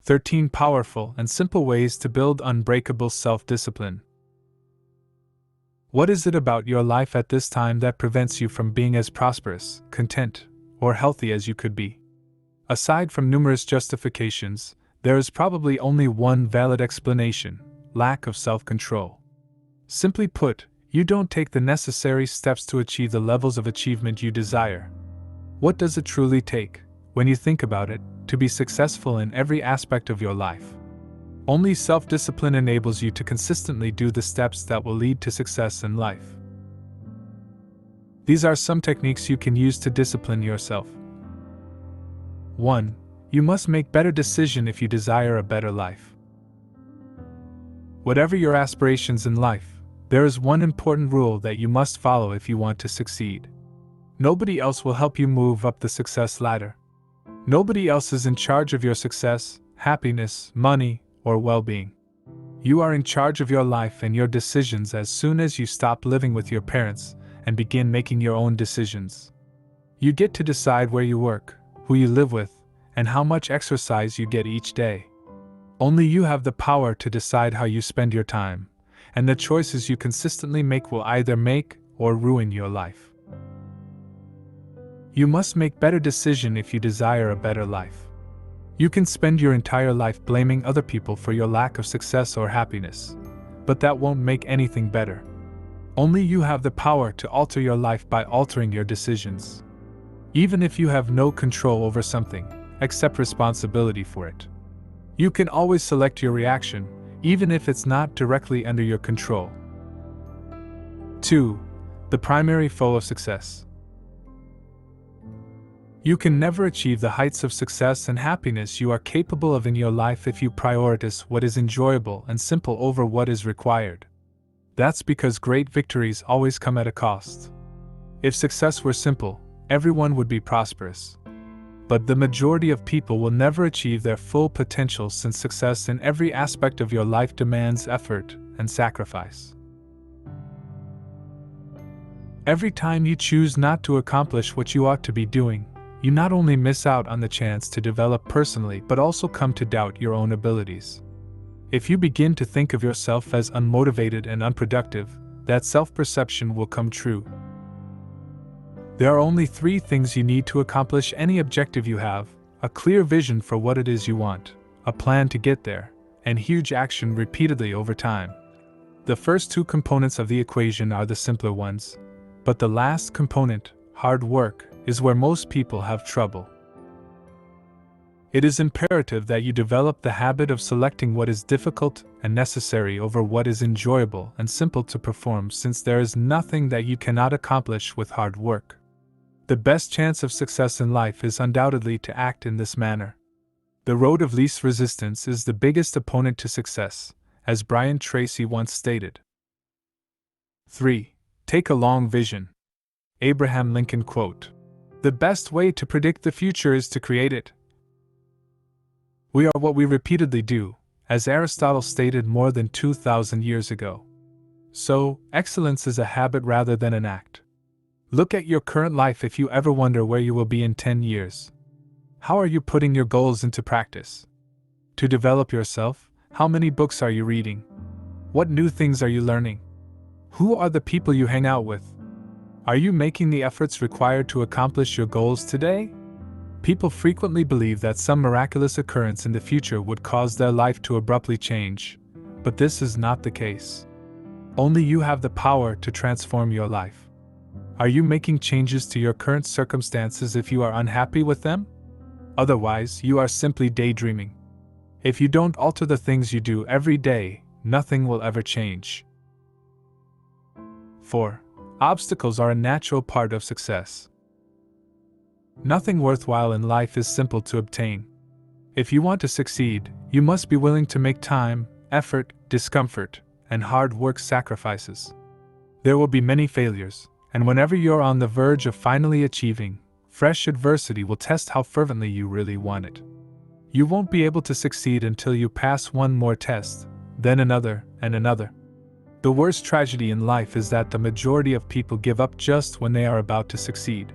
13 Powerful and Simple Ways to Build Unbreakable Self-Discipline. What is it about your life at this time that prevents you from being as prosperous, content, or healthy as you could be? Aside from numerous justifications, there is probably only one valid explanation: lack of self-control. Simply put, you don't take the necessary steps to achieve the levels of achievement you desire. What does it truly take, when you think about it, to be successful in every aspect of your life? Only self-discipline enables you to consistently do the steps that will lead to success in life. These are some techniques you can use to discipline yourself. 1. You must make better decisions if you desire a better life. Whatever your aspirations in life, there is one important rule that you must follow if you want to succeed. Nobody else will help you move up the success ladder. Nobody else is in charge of your success, happiness, money, or well-being. You are in charge of your life and your decisions as soon as you stop living with your parents and begin making your own decisions. You get to decide where you work, who you live with, and how much exercise you get each day. Only you have the power to decide how you spend your time, and the choices you consistently make will either make or ruin your life. You must make better decisions if you desire a better life. You can spend your entire life blaming other people for your lack of success or happiness, but that won't make anything better. Only you have the power to alter your life by altering your decisions. Even if you have no control over something, accept responsibility for it. You can always select your reaction, even if it's not directly under your control. 2. The primary foe of success. You can never achieve the heights of success and happiness you are capable of in your life if you prioritize what is enjoyable and simple over what is required. That's because great victories always come at a cost. If success were simple, everyone would be prosperous. But the majority of people will never achieve their full potential since success in every aspect of your life demands effort and sacrifice. Every time you choose not to accomplish what you ought to be doing, you not only miss out on the chance to develop personally but also come to doubt your own abilities. If you begin to think of yourself as unmotivated and unproductive, that self-perception will come true. There are only 3 things you need to accomplish any objective you have: a clear vision for what it is you want, a plan to get there, and huge action repeatedly over time. The first 2 components of the equation are the simpler ones, but the last component, hard work, is where most people have trouble. It is imperative that you develop the habit of selecting what is difficult and necessary over what is enjoyable and simple to perform, since there is nothing that you cannot accomplish with hard work. The best chance of success in life is undoubtedly to act in this manner. The road of least resistance is the biggest opponent to success, as Brian Tracy once stated. 3. Take a long vision. Abraham Lincoln quote. The best way to predict the future is to create it. We are what we repeatedly do, as Aristotle stated more than 2,000 years ago. So, excellence is a habit rather than an act. Look at your current life if you ever wonder where you will be in 10 years. How are you putting your goals into practice? To develop yourself, how many books are you reading? What new things are you learning? Who are the people you hang out with? Are you making the efforts required to accomplish your goals today? People frequently believe that some miraculous occurrence in the future would cause their life to abruptly change, but this is not the case. Only you have the power to transform your life. Are you making changes to your current circumstances if you are unhappy with them? Otherwise, you are simply daydreaming. If you don't alter the things you do every day, nothing will ever change. 4. Obstacles are a natural part of success. Nothing worthwhile in life is simple to obtain. If you want to succeed, you must be willing to make time, effort, discomfort, and hard work sacrifices. There will be many failures, and whenever you're on the verge of finally achieving, fresh adversity will test how fervently you really want it. You won't be able to succeed until you pass one more test, then another, and another. The worst tragedy in life is that the majority of people give up just when they are about to succeed.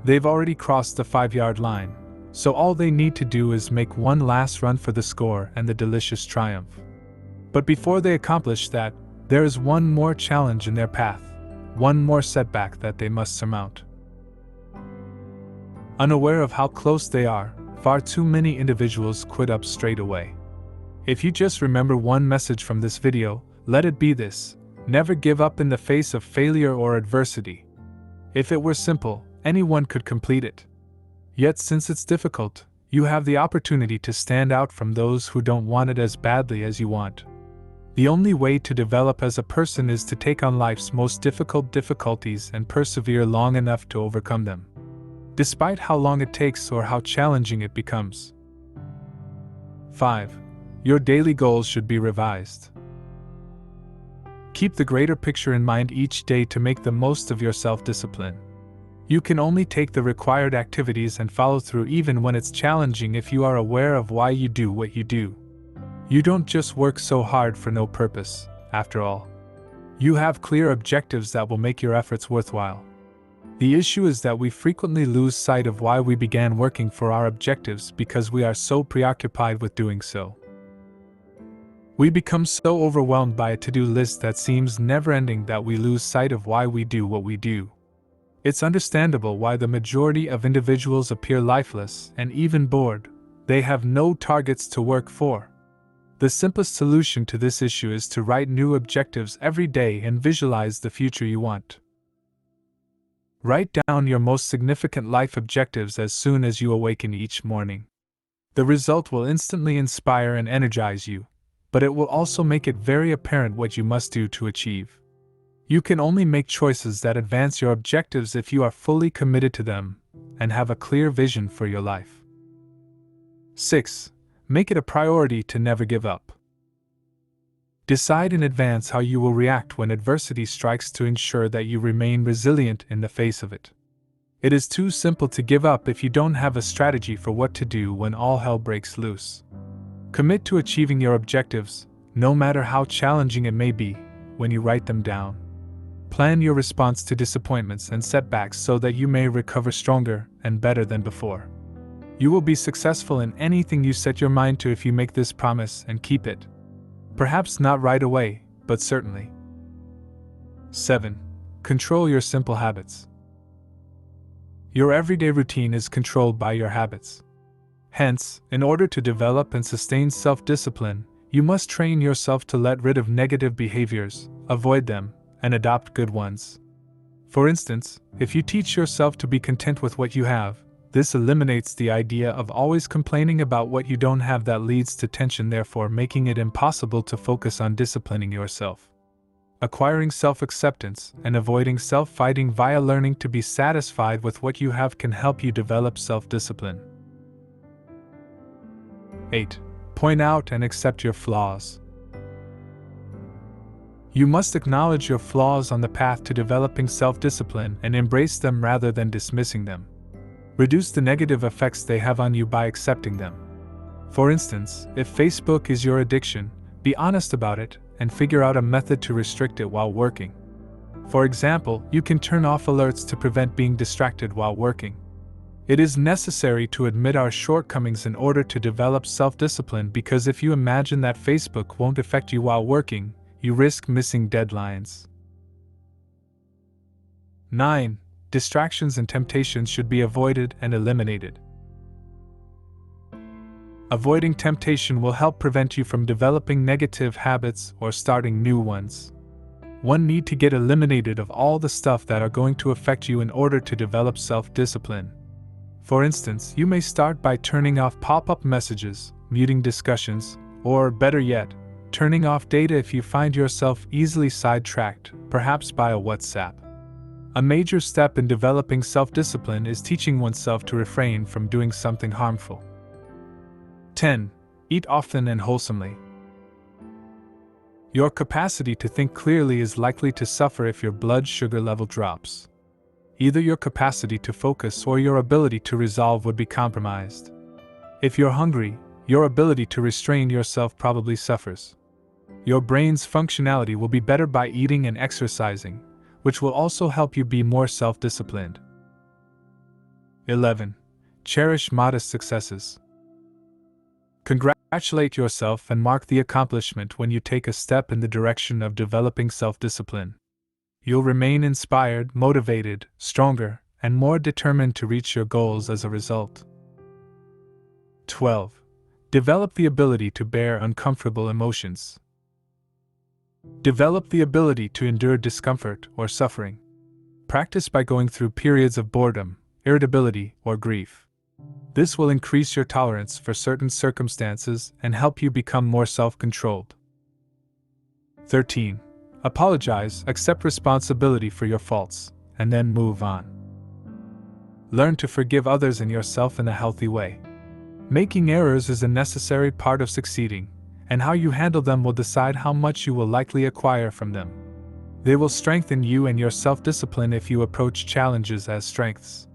They've already crossed the 5-yard line, So all they need to do is make one last run for the score and the delicious triumph. But before they accomplish that, there is one more challenge in their path, one more setback that they must surmount. Unaware of how close they are, far too many individuals quit up straight away. If you just remember one message from this video, let it be this: never give up in the face of failure or adversity. If it were simple, anyone could complete it. Yet since it's difficult, you have the opportunity to stand out from those who don't want it as badly as you want. The only way to develop as a person is to take on life's most difficult difficulties and persevere long enough to overcome them, despite how long it takes or how challenging it becomes. 5. Your daily goals should be revised. Keep the greater picture in mind each day to make the most of your self-discipline. You can only take the required activities and follow through even when it's challenging if you are aware of why you do what you do. You don't just work so hard for no purpose, after all. You have clear objectives that will make your efforts worthwhile. The issue is that we frequently lose sight of why we began working for our objectives because we are so preoccupied with doing so. We become so overwhelmed by a to-do list that seems never-ending that we lose sight of why we do what we do. It's understandable why the majority of individuals appear lifeless and even bored. They have no targets to work for. The simplest solution to this issue is to write new objectives every day and visualize the future you want. Write down your most significant life objectives as soon as you awaken each morning. The result will instantly inspire and energize you, but it will also make it very apparent what you must do to achieve. You can only make choices that advance your objectives if you are fully committed to them and have a clear vision for your life. 6. Make it a priority to never give up. Decide in advance how you will react when adversity strikes to ensure that you remain resilient in the face of it. It is too simple to give up if you don't have a strategy for what to do when all hell breaks loose. Commit to achieving your objectives, no matter how challenging it may be, when you write them down. Plan your response to disappointments and setbacks so that you may recover stronger and better than before. You will be successful in anything you set your mind to if you make this promise and keep it. Perhaps not right away, but certainly. 7. Control your simple habits. Your everyday routine is controlled by your habits. Hence, in order to develop and sustain self-discipline, you must train yourself to let rid of negative behaviors, avoid them, and adopt good ones. For instance, if you teach yourself to be content with what you have, this eliminates the idea of always complaining about what you don't have that leads to tension, therefore making it impossible to focus on disciplining yourself. Acquiring self-acceptance and avoiding self-fighting via learning to be satisfied with what you have can help you develop self-discipline. 8. Point out and accept your flaws. You must acknowledge your flaws on the path to developing self-discipline and embrace them rather than dismissing them. Reduce the negative effects they have on you by accepting them. For instance, if Facebook is your addiction, be honest about it and figure out a method to restrict it while working. For example, you can turn off alerts to prevent being distracted while working. It is necessary to admit our shortcomings in order to develop self-discipline, because if you imagine that Facebook won't affect you while working, you risk missing deadlines. 9. Distractions and temptations should be avoided and eliminated. Avoiding temptation will help prevent you from developing negative habits or starting new ones. One need to get eliminated of all the stuff that are going to affect you in order to develop self-discipline. For instance, you may start by turning off pop-up messages, muting discussions, or better yet, turning off data if you find yourself easily sidetracked, perhaps by a WhatsApp. A major step in developing self-discipline is teaching oneself to refrain from doing something harmful. 10. Eat often and wholesomely. Your capacity to think clearly is likely to suffer if your blood sugar level drops. Either your capacity to focus or your ability to resolve would be compromised. If you're hungry, your ability to restrain yourself probably suffers. Your brain's functionality will be better by eating and exercising, which will also help you be more self-disciplined. 11. Cherish modest successes. Congratulate yourself and mark the accomplishment when you take a step in the direction of developing self-discipline. You'll remain inspired, motivated, stronger, and more determined to reach your goals as a result. 12. Develop the ability to bear uncomfortable emotions. Develop the ability to endure discomfort or suffering. Practice by going through periods of boredom, irritability, or grief. This will increase your tolerance for certain circumstances and help you become more self-controlled. 13. Apologize, accept responsibility for your faults, and then move on. Learn to forgive others and yourself in a healthy way. Making errors is a necessary part of succeeding, and how you handle them will decide how much you will likely acquire from them. They will strengthen you and your self-discipline if you approach challenges as strengths.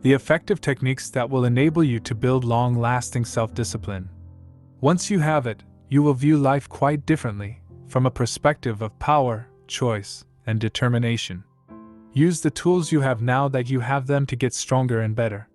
The effective techniques that will enable you to build long-lasting self-discipline. Once you have it, you will view life quite differently, from a perspective of power, choice, and determination. Use the tools you have now that you have them to get stronger and better.